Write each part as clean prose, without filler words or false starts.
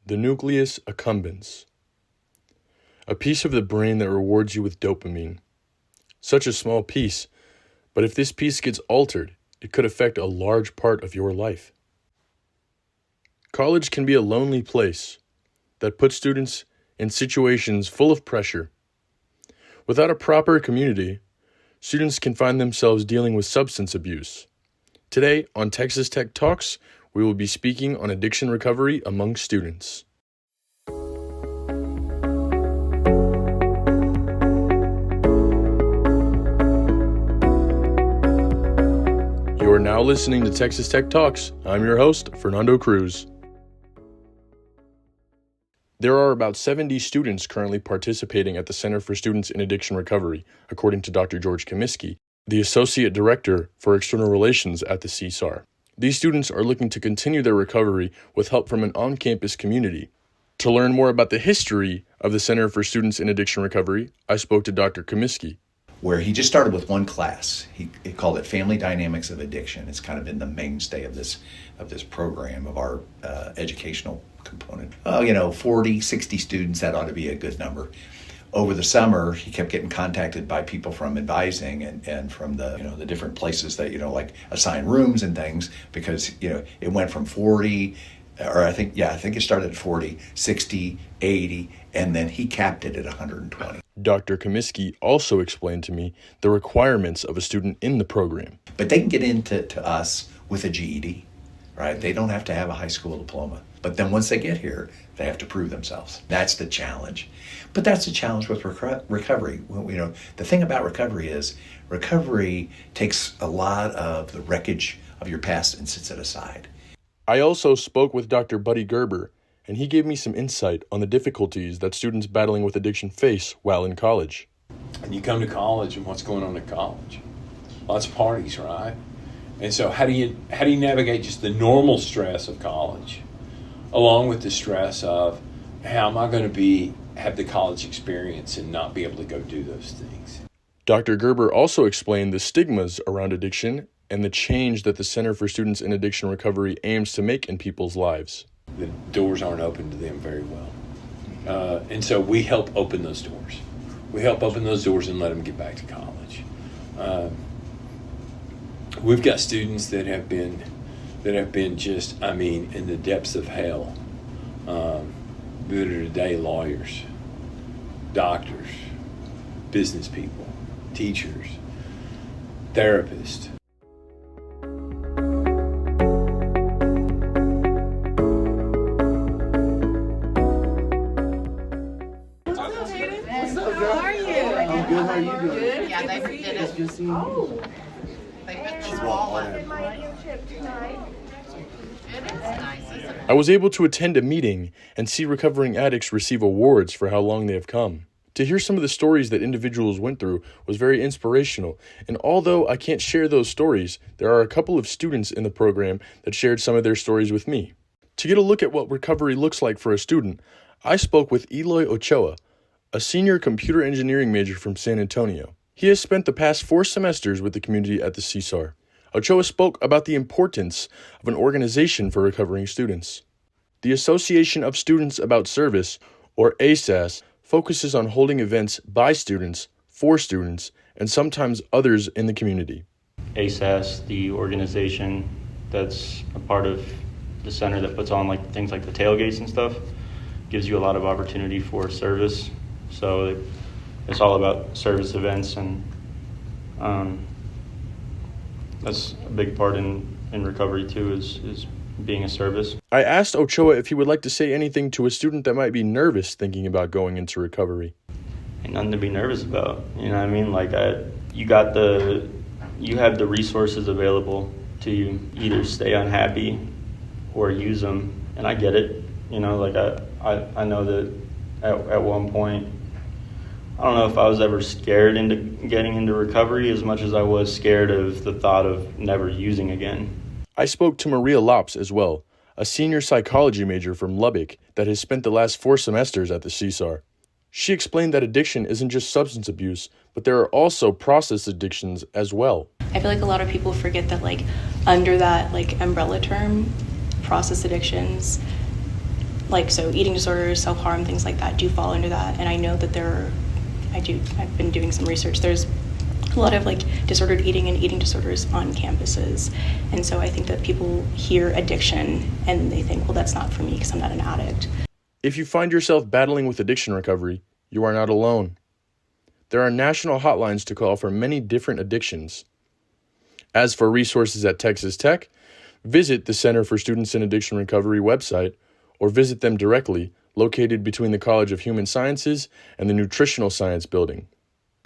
The nucleus accumbens, a piece of the brain that rewards you with dopamine. Such a small piece, but if this piece gets altered, it could affect a large part of your life. College can be a lonely place that puts students in situations full of pressure. Without a proper community, students can find themselves dealing with substance abuse. Today on Texas Tech Talks, we will be speaking on addiction recovery among students. You are now listening to Texas Tech Talks. I'm your host, Fernando Cruz. There are about 70 students currently participating at the Center for Students in Addiction Recovery, according to Dr. George Comiskey, the Associate Director for External Relations at the CSAR. These students are looking to continue their recovery with help from an on-campus community. To learn more about the history of the Center for Students in Addiction Recovery, I spoke to Dr. Comiskey. Where he just started with one class. He called it Family Dynamics of Addiction. It's kind of been the mainstay of this program, of our educational component. 40, 60 students, that ought to be a good number. Over the summer, he kept getting contacted by people from advising and from the different places that, like assign rooms and things, because, it went from 40, or I think it started at 40, 60, 80, and then he capped it at 120. Dr. Comiskey also explained to me the requirements of a student in the program. But they can get into us with a GED, right? They don't have to have a high school diploma. But then once they get here, they have to prove themselves. That's the challenge. But that's the challenge with recovery. The thing about recovery takes a lot of the wreckage of your past and sets it aside. I also spoke with Dr. Buddy Gerber, and he gave me some insight on the difficulties that students battling with addiction face while in college. And you come to college, and what's going on at college? Lots of parties, right? And so how do you navigate just the normal stress of college, along with the stress of how am I going to have the college experience and not be able to go do those things? Dr. Gerber also explained the stigmas around addiction and the change that the Center for Students in Addiction Recovery aims to make in people's lives. The doors aren't open to them very well. And so we help open those doors. We help open those doors and let them get back to college. We've got students that have been just, in the depths of hell, that are today lawyers, doctors, business people, teachers, therapists. How are you doing? Good. Yeah, they did it. Just seeing you. They put the roll on. It is nice, isn't it? I was able to attend a meeting and see recovering addicts receive awards for how long they have come. To hear some of the stories that individuals went through was very inspirational, and although I can't share those stories, there are a couple of students in the program that shared some of their stories with me. To get a look at what recovery looks like for a student, I spoke with Eloy Ochoa, a senior computer engineering major from San Antonio. He has spent the past 4 semesters with the community at the CSAR. Ochoa spoke about the importance of an organization for recovering students. The Association of Students About Service, or ASAS, focuses on holding events by students, for students, and sometimes others in the community. ASAS, the organization that's a part of the center that puts on things like the tailgates and stuff, gives you a lot of opportunity for service. So it's all about service events, and that's a big part in recovery too, is being a service. I asked Ochoa if he would like to say anything to a student that might be nervous thinking about going into recovery. Ain't nothing to be nervous about. You know what I mean? You have the resources available to you. Either stay unhappy or use them. And I get it. I know that at one point, I don't know if I was ever scared into getting into recovery as much as I was scared of the thought of never using again. I spoke to Maria Lops as well, a senior psychology major from Lubbock that has spent the last 4 semesters at the CSAR. She explained that addiction isn't just substance abuse, but there are also process addictions as well. I feel like a lot of people forget that under that umbrella term, process addictions, Like, so eating disorders, self-harm, things like that do fall under that. And I know that I've been doing some research. There's a lot of like disordered eating and eating disorders on campuses. And so I think that people hear addiction and they think, well, that's not for me because I'm not an addict. If you find yourself battling with addiction recovery, you are not alone. There are national hotlines to call for many different addictions. As for resources at Texas Tech, visit the Center for Students in Addiction Recovery website or visit them directly, located between the College of Human Sciences and the Nutritional Science Building.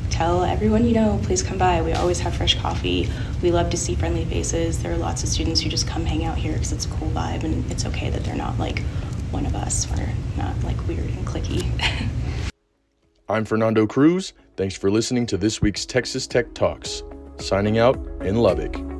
Tell everyone you know, please come by. We always have fresh coffee. We love to see friendly faces. There are lots of students who just come hang out here because it's a cool vibe, and it's okay that they're not like one of us. We're not like weird and cliquey. I'm Fernando Cruz. Thanks for listening to this week's Texas Tech Talks. Signing out in Lubbock.